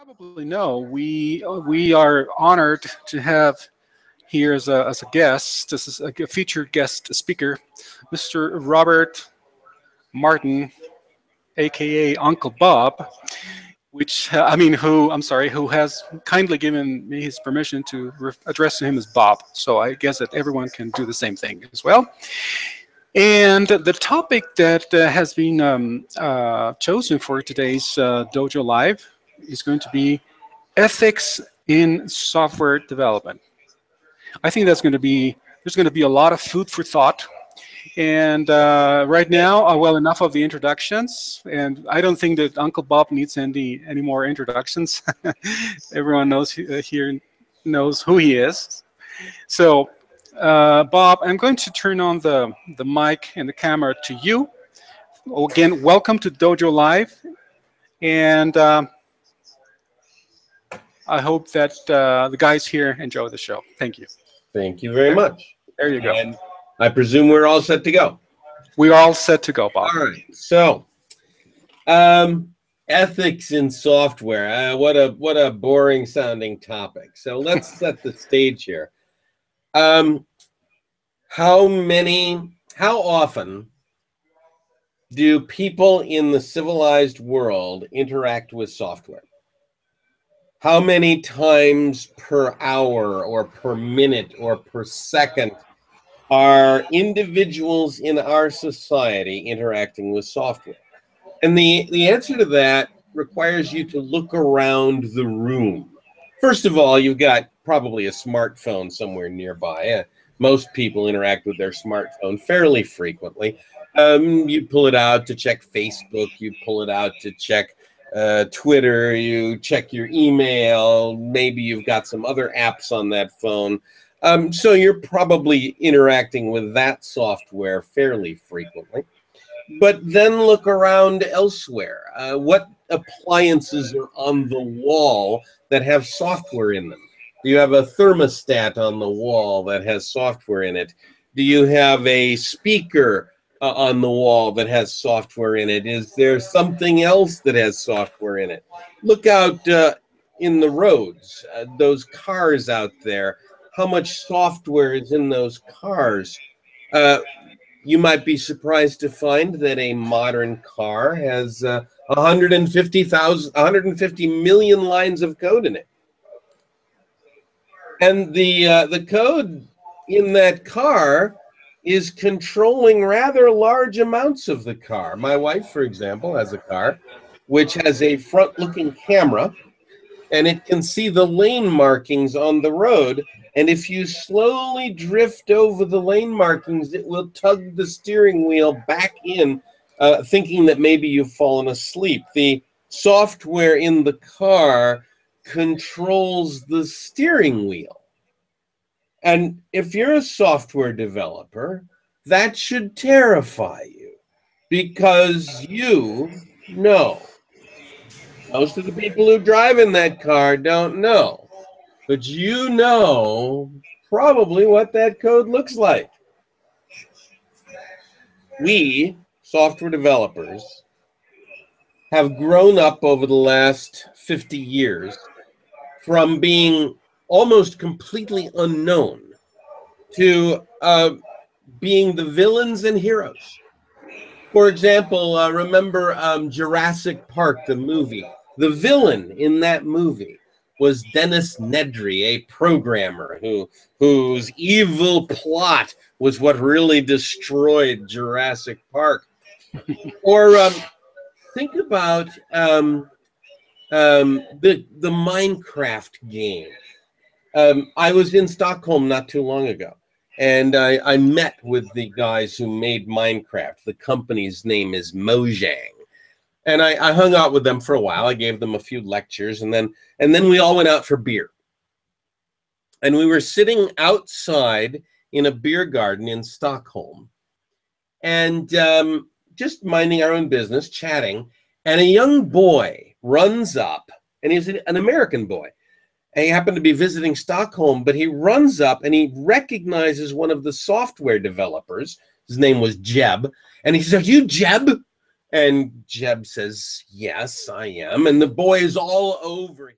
Probably know, we are honored to have here as a guest. This is a featured guest speaker, Mr. Robert Martin, aka Uncle Bob. Which I mean, who has kindly given me his permission to address him as Bob. So I guess that everyone can do the same thing as well. And the topic that has been chosen for today's Dojo Live is going to be ethics in software development. I think there's going to be a lot of food for thought. And right now, well, enough of the introductions. And I don't think that Uncle Bob needs any more introductions. Everyone here knows who he is. So, Bob, I'm going to turn on the mic and the camera to you. Again, welcome to Dojo Live. And I hope that the guys here enjoy the show. Thank you. Thank you very much. There you go. And I presume we're all set to go. We're all set to go, Bob. All right. So, ethics in software. What a boring sounding topic. So let's set the stage here. How often do people in the civilized world interact with software? How many times per hour or per minute or per second are individuals in our society interacting with software? And the answer to that requires you to look around the room. First of all, you've got probably a smartphone somewhere nearby. Most people interact with their smartphone fairly frequently. You pull it out to check Facebook. You pull it out to check Twitter. You check your email. Maybe you've got some other apps on that phone. So you're probably interacting with that software fairly frequently. But then look around elsewhere. What appliances are on the wall that have software in them? Do you have a thermostat on the wall that has software in it? Do you have a speaker on the wall that has software in it? Is there something else that has software in it? Look out in the roads, those cars out there. How much software is in those cars? You might be surprised to find that a modern car has 150 million lines of code in it. And the code in that car is controlling rather large amounts of the car. My wife, for example, has a car which has a front-looking camera, and it can see the lane markings on the road. And if you slowly drift over the lane markings, it will tug the steering wheel back in, thinking that maybe you've fallen asleep. The software in the car controls the steering wheel. And if you're a software developer, that should terrify you, because you know. Most of the people who drive in that car don't know, but you know probably what that code looks like. We, software developers, have grown up over the last 50 years from being almost completely unknown to being the villains and heroes. For example, remember Jurassic Park, the movie? The villain in that movie was Dennis Nedry, a programmer whose evil plot was what really destroyed Jurassic Park. Or think about the Minecraft game. I was in Stockholm not too long ago, and I met with the guys who made Minecraft. The company's name is Mojang. And I hung out with them for a while. I gave them a few lectures, and then we all went out for beer. And we were sitting outside in a beer garden in Stockholm, and just minding our own business, chatting. And a young boy runs up, and he's an American boy. And he happened to be visiting Stockholm, but he runs up and he recognizes one of the software developers. His name was Jeb. And he says, "You Jeb?" And Jeb says, yes, I am. And the boy is all over him.